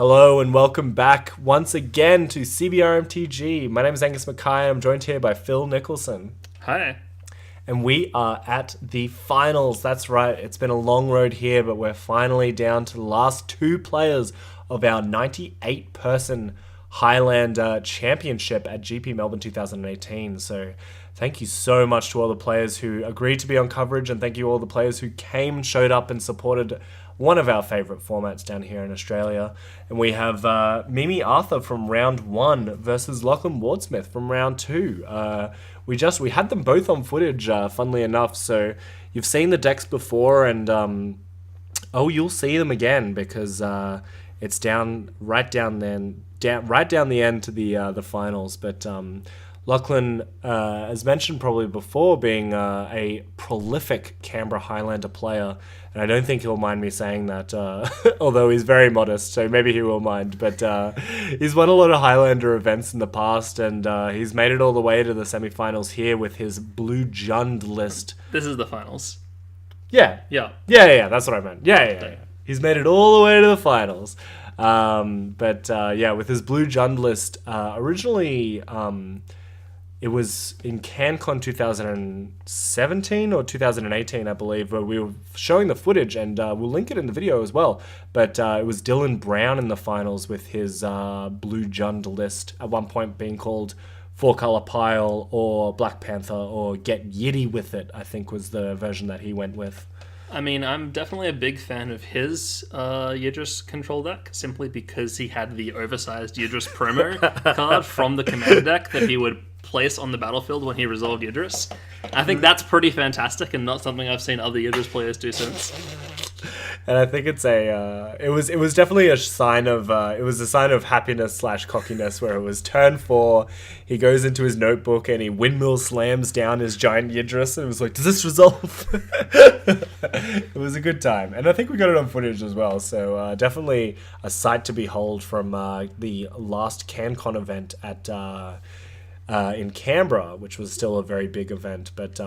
Hello and welcome back once again to CBR MTG. My name is Angus Mackay. I'm joined here by Phil Nicholson. Hi. And we are at the finals. That's right. It's been a long road here, but we're finally down to the last two players of our 98-person Highlander Championship at GP Melbourne 2018. So thank you so much to all the players who agreed to be on coverage, and thank you all the players who came and showed up and supported one of our favourite formats down here in Australia. And we have Mimi Arthur from round 1 versus Lachlan Wardsmith from round 2. We had them both on footage, funnily enough, so you've seen the decks before, and you'll see them again because it's right down the end to the finals. But Lachlan, as mentioned probably before, being a prolific Canberra Highlander player, and I don't think he'll mind me saying that, although he's very modest, so maybe he will mind. But he's won a lot of Highlander events in the past, and he's made it all the way to the semi-finals here with his Blue Jund list. This is the finals. Yeah, that's what I meant. Yeah. He's made it all the way to the finals. With his Blue Jund list, originally... it was in CanCon 2017 or 2018, I believe, where we were showing the footage, and we'll link it in the video as well. But it was Dylan Brown in the finals with his Blue Jund list, at one point being called Four Color Pile or Black Panther or Get Yiddy With It, I think was the version that he went with. I mean, I'm definitely a big fan of his Yidris control deck, simply because he had the oversized Yidris promo card from the commander deck that he would place on the battlefield when he resolved Yidris. I think that's pretty fantastic and not something I've seen other Yidris players do since. And I think it's it was definitely a sign of happiness / cockiness, where it was turn 4, he goes into his notebook and he windmill slams down his giant Yidris, and it was like, does this resolve? It was a good time, and I think we got it on footage as well. So definitely a sight to behold from the last CanCon event at in Canberra, which was still a very big event, but.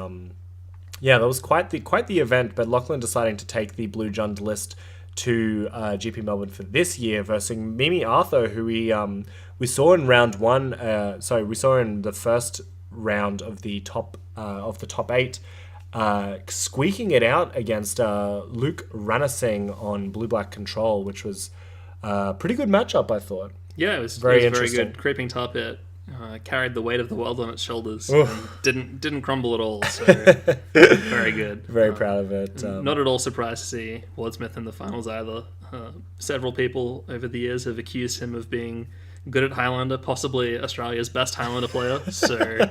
Yeah, that was quite the event, but Lachlan deciding to take the Blue Jund list to GP Melbourne for this year versus Mimi Arthur, who we saw in round 1. We saw in the first round of the top 8, squeaking it out against Luke Ranasinghe on Blue Black Control, which was a pretty good matchup, I thought. Yeah, it was very very good. Creeping top hit. Carried the weight of the world on its shoulders. And didn't crumble at all. So very good. Very proud of it. Not at all surprised to see Wardsmith in the finals either. Several people over the years have accused him of being good at Highlander, possibly Australia's best Highlander player. So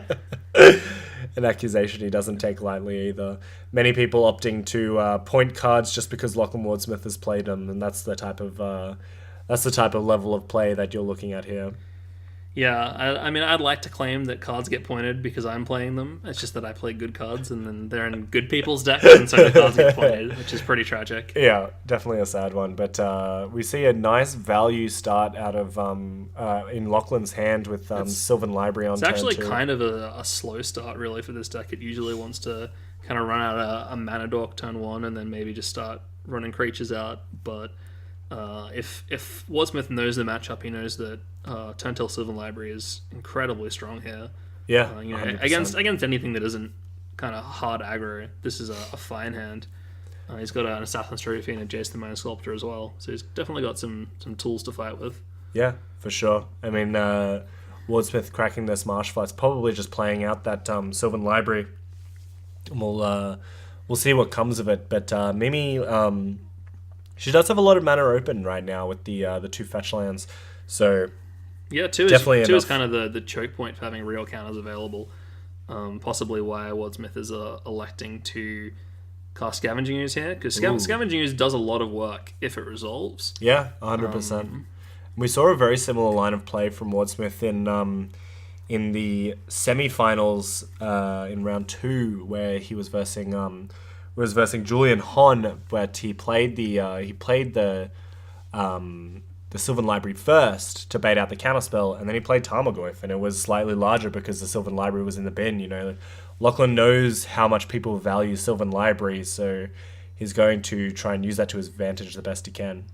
an accusation he doesn't take lightly either. Many people opting to point cards just because Lachlan Wardsmith has played them, and that's the type of level of play that you're looking at here. Yeah, I mean, I'd like to claim that cards get pointed because I'm playing them. It's just that I play good cards, and then they're in good people's decks, and so the cards get pointed, which is pretty tragic. Yeah, definitely a sad one. But we see a nice value start out of in Lachlan's hand with Sylvan Library on turn 2. It's actually kind of a slow start, really, for this deck. It usually wants to kind of run out a mana dork turn 1, and then maybe just start running creatures out, but... if Wardsmith knows the matchup, he knows that Turntail Sylvan Library is incredibly strong here. Yeah, against anything that isn't kind of hard aggro, this is a fine hand. He's got an Assassin's Trophy and a Jace the Mind Sculptor as well, so he's definitely got some tools to fight with. Yeah, for sure. I mean, Wardsmith cracking this Marsh Fight's probably just playing out that Sylvan Library. We'll see what comes of it, but Mimi... she does have a lot of mana open right now with the 2 fetch lands, so yeah, two is kind of the choke point for having real counters available. Possibly why Wardsmith is electing to cast Scavenging Ooze here, because Scavenging Ooze does a lot of work if it resolves. Yeah, 100%. We saw a very similar line of play from Wardsmith in the semi-finals in round 2, where he was versing Julian Hon, but he played the Sylvan Library first to bait out the counterspell, and then he played Tarmogoyf, and it was slightly larger because the Sylvan Library was in the bin. You know, Lachlan knows how much people value Sylvan Library, so he's going to try and use that to his advantage the best he can.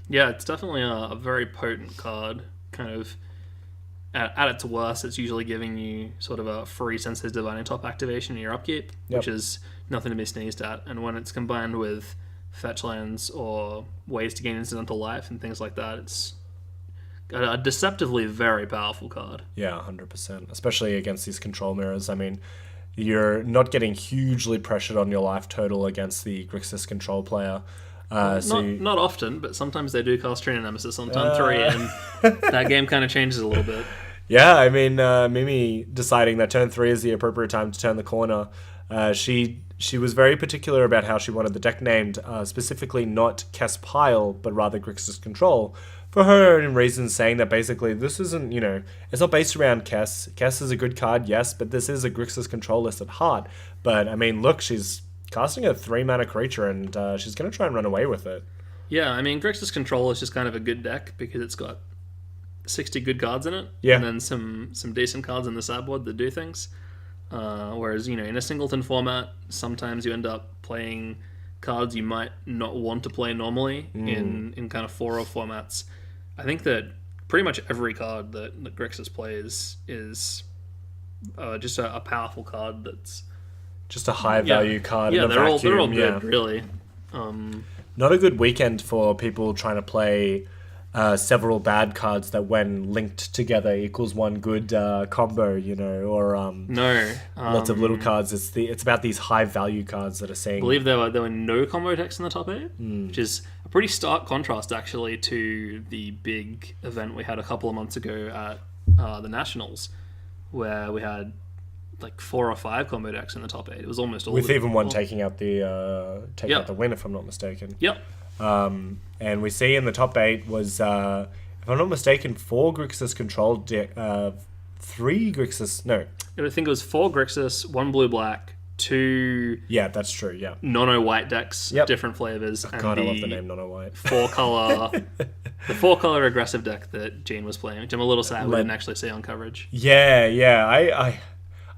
Yeah, it's definitely a very potent card. Kind of at its worst, it's usually giving you sort of a free Sensitive Divining Top activation in your upkeep, which is nothing to be sneezed at. And when it's combined with fetch lands or ways to gain incidental life and things like that, it's a deceptively very powerful card. Yeah, 100%. Especially against these control mirrors. I mean, you're not getting hugely pressured on your life total against the Grixis control player. Not often, but sometimes they do cast Trainer Nemesis on turn 3, and that game kind of changes a little bit. Yeah, I mean, Mimi deciding that turn 3 is the appropriate time to turn the corner. She was very particular about how she wanted the deck named, specifically not Kess Pile, but rather Grixis Control, for her own reasons, saying that basically this isn't, it's not based around Kess. Kess is a good card, yes, but this is a Grixis Control list at heart. But, I mean, look, she's casting a 3-mana creature, and she's going to try and run away with it. Yeah, I mean, Grixis Control is just kind of a good deck because it's got 60 good cards in it, yeah, and then some decent cards in the sideboard that do things. Whereas, in a singleton format, sometimes you end up playing cards you might not want to play normally in kind of 4-0 formats. I think that pretty much every card that Grixis plays is just a powerful card that's just a high value card. Yeah, in a they're vacuum. all good, really. Not a good weekend for people trying to play several bad cards that, when linked together, equals one good combo. Or no, lots of little cards. It's about these high value cards that are saying. I believe there were no combo decks in the top 8, which is a pretty stark contrast actually to the big event we had a couple of months ago at the Nationals, where we had like 4 or 5 combo decks in the top 8. It was almost all with even one taking out the out the win, if I'm not mistaken. Yep. And we see in the top 8 was, if I'm not mistaken, 4 Grixis control 3 Grixis. No, I think it was 4 Grixis, 1 blue-black, 2. Yeah, that's true. Yeah. Nono-white decks, different flavors. Oh, God, I love the name Nono-white. 4-color, the 4-color aggressive deck that Gene was playing, which I'm a little sad we didn't actually see on coverage. Yeah.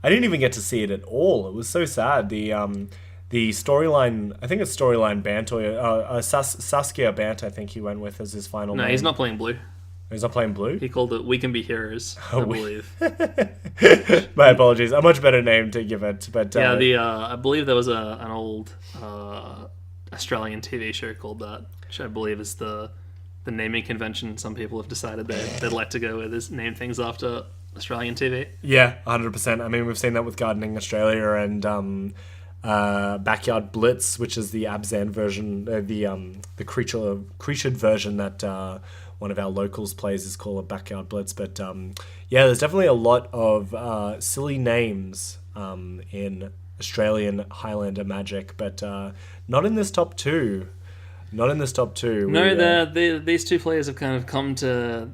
I didn't even get to see it at all. It was so sad. The storyline, I think it's storyline Bant or Saskia Bant, I think he went with as his final name. No, he's not playing blue. He's not playing blue? He called it We Can Be Heroes, I believe. My apologies. A much better name to give it. But I believe there was an old Australian TV show called that, which I believe is the naming convention some people have decided they'd like to go with, is name things after Australian TV. Yeah, 100%. I mean, we've seen that with Gardening Australia and Backyard Blitz, which is the Abzan version, the creatured version that one of our locals plays is called a Backyard Blitz. But there's definitely a lot of silly names in Australian Highlander Magic, but not in this top 2. Not in this top 2. No, these two players have kind of come to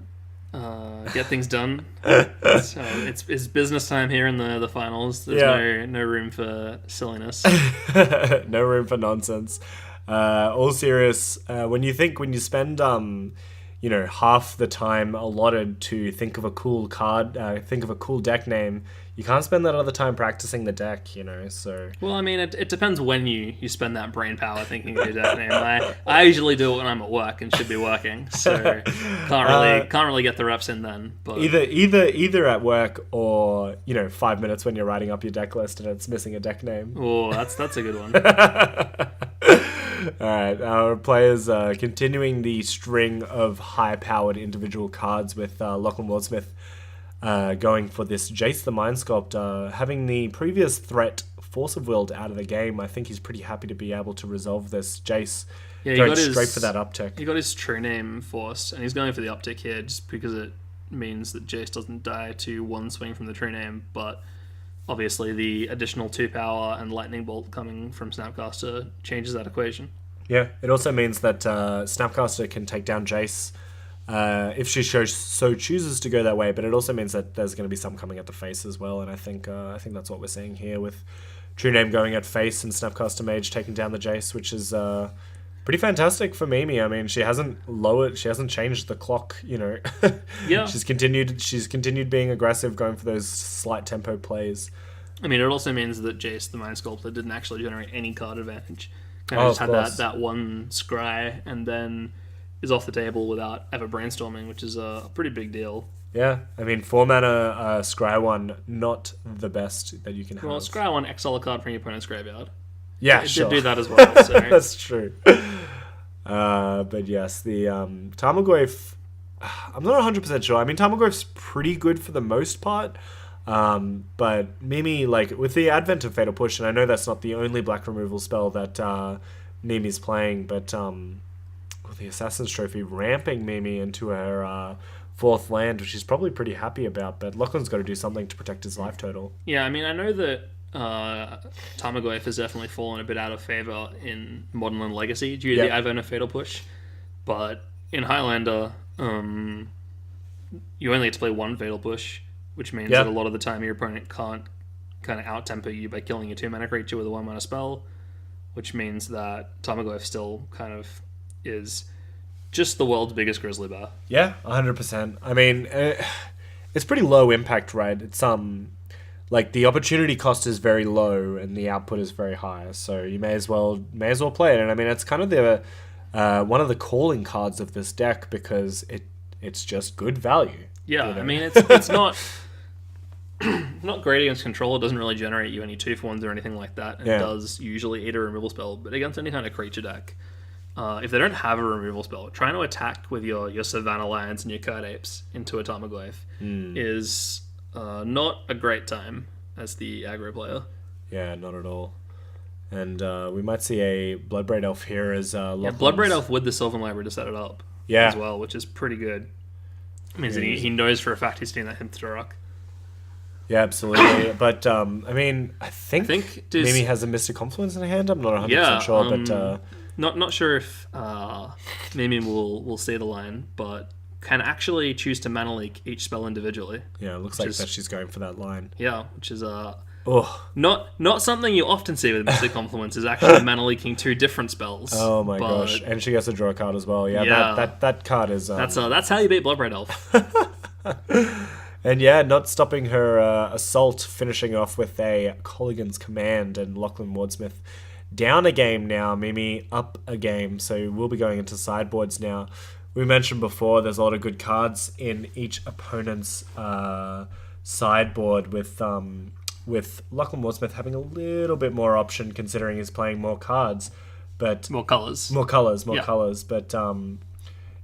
get things done. So it's business time here in the finals. There's no room for silliness. No room for nonsense. All serious. When you spend half the time allotted to think of a cool card, think of a cool deck name, you can't spend that other time practicing the deck, so... Well, I mean, it depends when you spend that brain power thinking of your deck name. I usually do it when I'm at work and should be working, so can't really get the reps in then. But either at work or, 5 minutes when you're writing up your deck list and it's missing a deck name. Oh, that's a good one. Alright, our players continuing the string of high-powered individual cards with Lachlan Wordsmith going for this Jace the Mind Sculptor. Having the previous threat Force of Willed out of the game, I think he's pretty happy to be able to resolve this. Jace going straight for that uptick. He got his true name forced, and he's going for the uptick here just because it means that Jace doesn't die to one swing from the true name, but obviously the additional 2 power and Lightning Bolt coming from Snapcaster changes that equation. Yeah, it also means that Snapcaster can take down Jace if she so chooses to go that way, but it also means that there's going to be some coming at the face as well, and I think that's what we're seeing here with True Name going at face and Snapcaster Mage taking down the Jace, which is pretty fantastic for Mimi. I mean, she hasn't changed the clock, Yeah. She's continued being aggressive, going for those slight tempo plays. I mean, it also means that Jace, the Mind Sculptor, didn't actually generate any card advantage. Kind of just had that one scry, and then is off the table without ever brainstorming, which is a pretty big deal. Yeah, I mean, 4-mana Scry 1, not the best that you can have. Well, Scry 1, exile a card from your opponent's graveyard. Yeah, It sure. did do that as well. So. That's true. But yes, the Tarmogoyf, I'm not 100% sure. I mean, Tarmogoyf's pretty good for the most part. But Mimi, like, with the advent of Fatal Push, and I know that's not the only black removal spell that Mimi's playing, but with the Assassin's Trophy ramping Mimi into her 4th land, which she's probably pretty happy about, but Lachlan's got to do something to protect his life total. Yeah, I mean, I know that Tarmogoyf has definitely fallen a bit out of favour in Modern and Legacy due to the advent of Fatal Push, but in Highlander, you only get to play 1 Fatal Push, which means that a lot of the time your opponent can't kind of out-temper you by killing a 2-mana creature with a 1-mana spell, which means that Tarmogoyf still kind of is just the world's biggest grizzly bear. Yeah, 100%. I mean, it's pretty low impact, right? It's like the opportunity cost is very low and the output is very high, so you may as well play it. And I mean, it's kind of the one of the calling cards of this deck because it's just good value. Yeah, you know? I mean, it's not not great against control. It doesn't really generate you any 2-for-1s or anything like that. And it does usually eat a removal spell, but against any kind of creature deck, if they don't have a removal spell, trying to attack with your Savannah Lions and your Card Apes into a Tarmogoyf is not a great time as the aggro player. Yeah, not at all. And we might see a Bloodbraid Elf here as Bloodbraid Elf with the Sylvan Library to set it up as well, which is pretty good. It means that he knows for a fact he's doing that Himthra. Yeah, absolutely. But, I mean, I think Mimi has a Mystic Confluence in her hand. I'm not 100% sure, but... Not sure if Mimi will say the line, but can actually choose to mana leak each spell individually. Yeah, it looks like that she's going for that line. Yeah, which is not something you often see with Mystic Confluence, is actually mana leaking 2 different spells. Oh my gosh. And she gets to draw a card as well. Yeah. That card is... That's how you beat Bloodbraid Elf. And yeah, not stopping her assault, finishing off with a Colligan's Command, and Lachlan Wardsmith down a game now, Mimi up a game, so we'll be going into sideboards now. We mentioned before there's a lot of good cards in each opponent's sideboard, with Lachlan Wardsmith having a little bit more option considering he's playing more cards, but more colours. But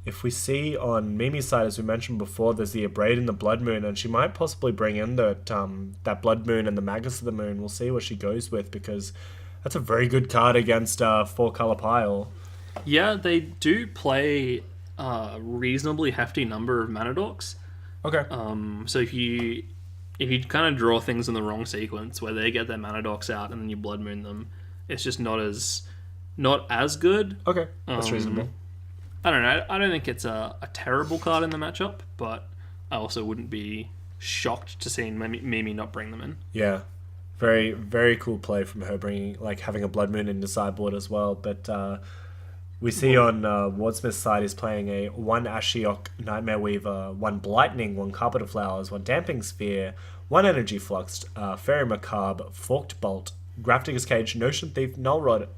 if we see on Mimi's side, as we mentioned before, there's the Abrade and the Blood Moon, and she might possibly bring in that Blood Moon and the Magus of the Moon. We'll see what she goes with, because that's a very good card against 4-color pile. Yeah, they do play a reasonably hefty number of mana dorks. Okay. So if you kind of draw things in the wrong sequence, where they get their mana dorks out and then you Blood Moon them, it's just not as good. Okay, that's reasonable. I don't know. I don't think it's a terrible card in the matchup, but I also wouldn't be shocked to see Mimi not bring them in. Yeah. Very, very cool play from her, having a Blood Moon in the sideboard as well. But we see on Wardsmith's side, he's playing a 1 Ashiok Nightmare Weaver, 1 Blightning, 1 Carpet of Flowers, 1 Damping Sphere, 1 Energy Fluxed, Fairy Macabre, Forked Bolt, Grafdigger's Cage, Notion Thief, Null Rod,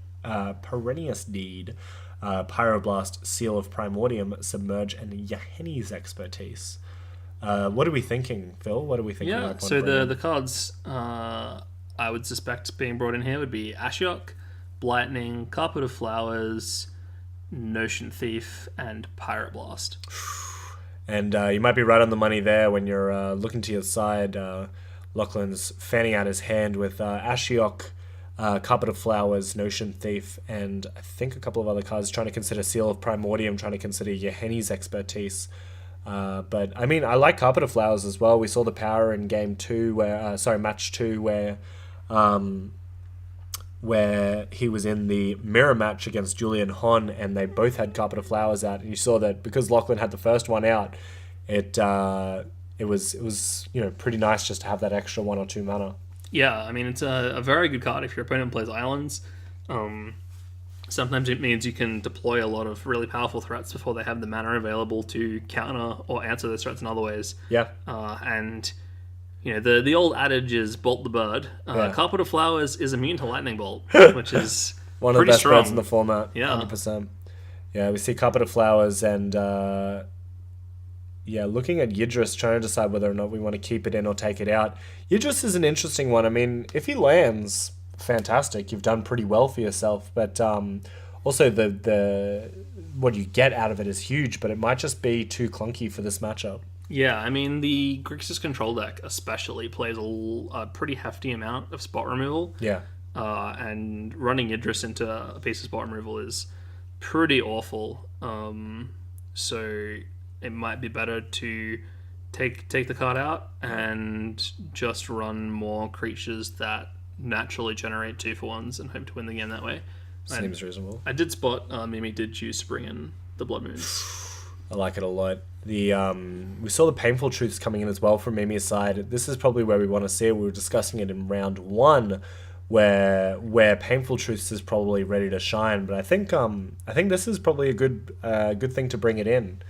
Perennious Deed, Pyroblast, Seal of Primordium, Submerge, and Yaheni's Expertise. What are we thinking, Phil? What are we thinking? Yeah, so the cards I would suspect being brought in here would be Ashiok, Blightning, Carpet of Flowers, Notion Thief, and Pyroblast. And you might be right on the money there when you're looking to your side. Lachlan's fanning out his hand with Ashiok, Carpet of Flowers, Notion Thief, and I think a couple of other cards, trying to consider Seal of Primordium, trying to consider Yaheni's Expertise. But I mean, I like Carpet of Flowers as well. We saw the power in match 2, where he was in the mirror match against Julian Hon, and they both had Carpet of Flowers out, and you saw that because Lachlan had the first one out, it was pretty nice just to have that extra 1 or 2 mana. Yeah, I mean, it's a very good card if your opponent plays islands. Sometimes it means you can deploy a lot of really powerful threats before they have the mana available to counter or answer those threats in other ways. Yeah. And the old adage is bolt the bird. Carpet of Flowers is immune to lightning bolt, which is one of the best birds in the format. Yeah. 100%. Yeah, we see Carpet of Flowers and yeah, looking at Yidris, trying to decide whether or not we want to keep it in or take it out. Yidris is an interesting one. I mean, if he lands, fantastic. You've done pretty well for yourself, but also the what you get out of it is huge. But it might just be too clunky for this matchup. Yeah, I mean, the Grixis control deck especially plays a pretty hefty amount of spot removal. Yeah, and running Idris into a piece of spot removal is pretty awful. So it might be better to take the card out and just run more creatures that naturally generate 2-for-1s and hope to win the game that way. seems reasonable. I did spot Mimi did choose to bring in the Blood Moons. I like it a lot. The we saw the Painful Truths coming in as well from Mimi's side. This is probably where we want to see it. We were discussing it in round 1, where Painful Truths is probably ready to shine. But I think this is probably a good thing to bring it in.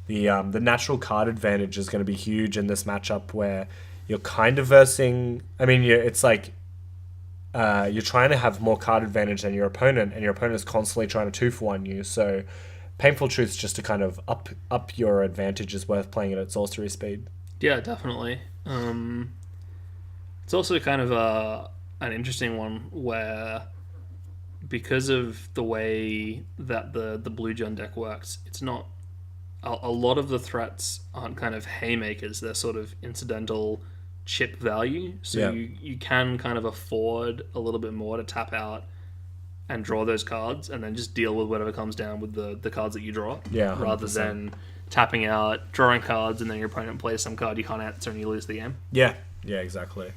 The natural card advantage is going to be huge in this matchup where you're kind of versing. I mean, it's like you're trying to have more card advantage than your opponent, and your opponent is constantly trying to 2-for-1 you. So Painful Truths, just to kind of up your advantage, is worth playing it at sorcery speed. Yeah, definitely. It's also kind of an interesting one where, because of the way that the Blue John deck works, it's not a lot of the threats aren't kind of haymakers. They're sort of incidental chip value. So you can kind of afford a little bit more to tap out and draw those cards, and then just deal with whatever comes down with the cards that you draw. Yeah, 100%. Rather than tapping out, drawing cards, and then your opponent plays some card you can't answer and you lose the game. Yeah, exactly.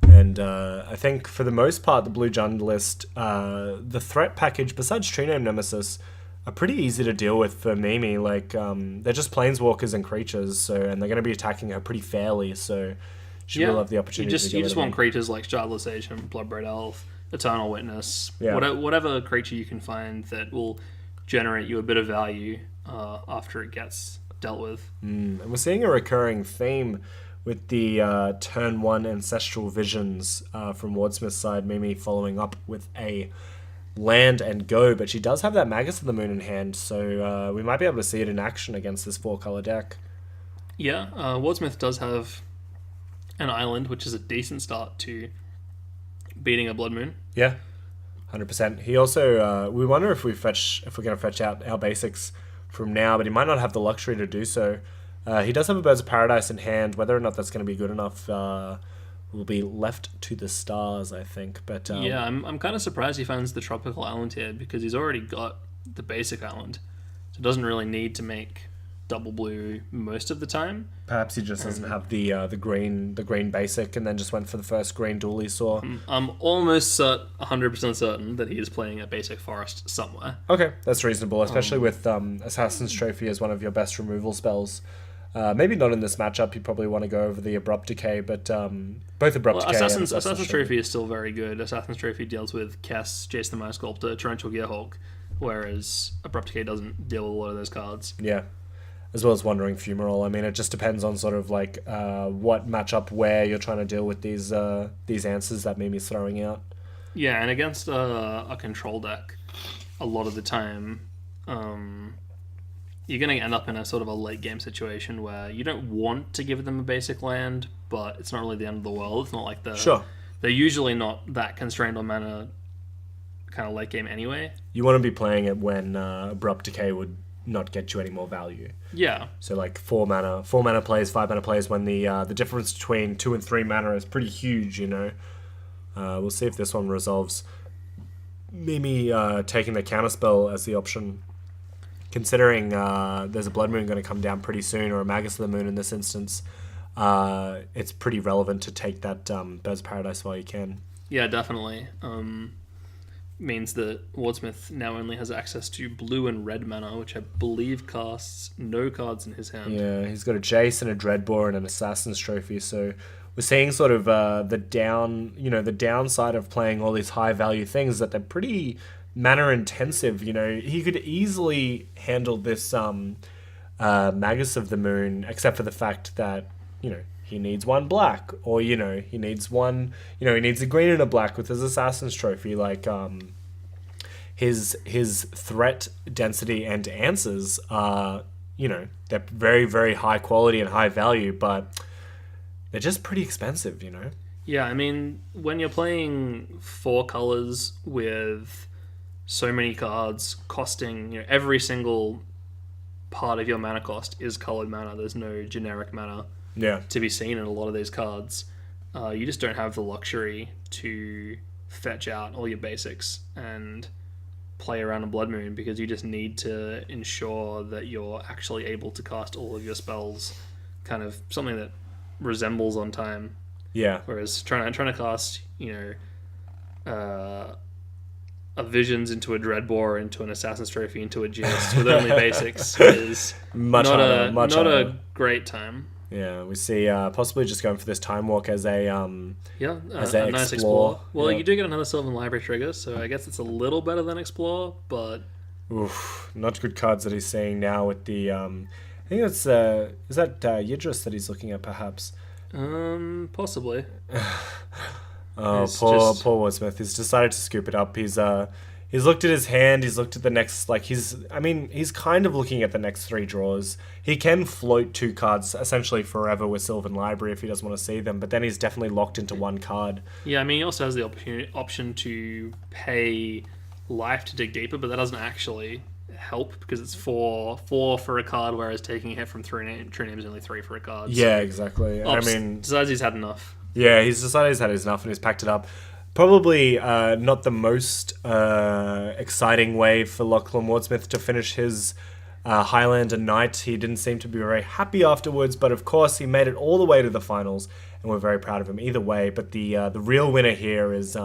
And I think for the most part, the Blue Jund list, the threat package, besides Tree Name Nemesis, are pretty easy to deal with for Mimi. Like, they're just planeswalkers and creatures, and they're going to be attacking her pretty fairly, so she will have the opportunity you just want creatures like Shardless Agent, Bloodbraid Elf, Eternal Witness, whatever creature you can find that will generate you a bit of value after it gets dealt with. And we're seeing a recurring theme with the turn 1 Ancestral Visions from Wordsmith's side, Mimi following up with a land and go, but she does have that Magus of the Moon in hand, so we might be able to see it in action against this 4-color deck. Yeah, Wordsmith does have an island, which is a decent start to beating a Blood Moon. Yeah, 100%. He also, we wonder if we're going to fetch out our basics from now, but he might not have the luxury to do so. He does have a Birds of Paradise in hand. Whether or not that's going to be good enough will be left to the stars, I think. But yeah, I'm kind of surprised he finds the tropical island here, because he's already got the basic island, so doesn't really need to make double blue most of the time. Perhaps he just doesn't have the green basic, and then just went for the first green duel he saw. I'm almost 100% certain that he is playing a basic forest somewhere. Okay, that's reasonable, especially with Assassin's Trophy as one of your best removal spells. Maybe not in this matchup. You probably want to go over the Abrupt Decay, but both Abrupt Decay and Assassin's Trophy is still very good. Assassin's Trophy deals with Kess, Jace the Mind Sculptor, Torrential Gearhulk, whereas Abrupt Decay doesn't deal with a lot of those cards. Yeah. As well as Wandering Fumarole. I mean, it just depends on sort of like what matchup where you're trying to deal with these answers that Mimi's throwing out. Yeah, and against a control deck, a lot of the time, you're going to end up in a sort of a late game situation where you don't want to give them a basic land, but it's not really the end of the world. It's not like they're usually not that constrained on mana kind of late game anyway. You want to be playing it when Abrupt Decay would not get you any more value. Yeah. So like 4 mana plays, 5 mana plays, when the difference between 2 and 3 mana is pretty huge, you know. We'll see if this one resolves. Mimi taking the counterspell as the option, considering there's a Blood Moon going to come down pretty soon, or a Magus of the Moon in this instance. It's pretty relevant to take that Birds of Paradise while you can. Yeah, definitely. Means that Wordsmith now only has access to blue and red mana, which I believe casts no cards in his hand. Yeah, he's got a Jace and a Dreadbore and an Assassin's Trophy, so we're seeing sort of the downside of playing all these high value things, that they're pretty mana intensive. You know, he could easily handle this Magus of the Moon, except for the fact that, you know, he needs one black, or, you know, he needs a green and a black with his Assassin's Trophy. Like, his threat density and answers are, they're very, very high quality and high value, but they're just pretty expensive, Yeah, I mean, when you're playing 4 colors with so many cards costing, every single part of your mana cost is colored mana. There's no generic mana to be seen in a lot of these cards. You just don't have the luxury to fetch out all your basics and play around a Blood Moon, because you just need to ensure that you're actually able to cast all of your spells, kind of something that resembles on time. Yeah. Whereas trying to cast, a Visions into a Dreadbore, into an Assassin's Trophy, into a Gist with only basics is much not harder. a great time. Yeah, we see possibly just going for this Time Walk as a a nice Explore. Well, you do get another Sylvan Library trigger, so I guess it's a little better than Explore, but not good cards that he's seeing now with the I think it's is that Yidris that he's looking at, perhaps? Possibly. Poor Wordsmith. He's decided to scoop it up. He's looked at his hand. He's looked at the next. He's kind of looking at the next 3 draws. He can float 2 cards essentially forever with Sylvan Library if he doesn't want to see them. But then he's definitely locked into 1 card. Yeah, I mean, he also has the option to pay life to dig deeper, but that doesn't actually help because it's 4 for a card, whereas taking a hit from true name is only 3 for a card. Yeah, exactly. Decides he's had enough. Yeah, he's decided he's had enough and he's packed it up. Probably not the most exciting way for Lachlan Wordsmith to finish his Highlander night. He didn't seem to be very happy afterwards, but of course he made it all the way to the finals, and we're very proud of him either way. But the real winner here is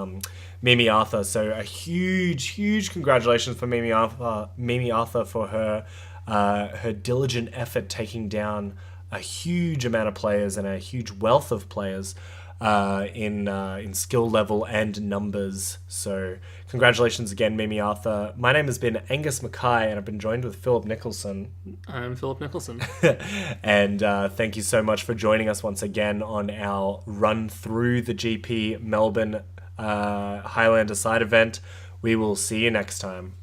Mimi Arthur. So a huge congratulations for Mimi Arthur for her diligent effort taking down a huge amount of players and a huge wealth of players in skill level and numbers. So congratulations again, Mimi Arthur. My name has been Angus Mackay, and I've been joined with Philip Nicholson. I'm Philip Nicholson. And thank you so much for joining us once again on our run through the GP Melbourne Highlander side event. We will see you next time.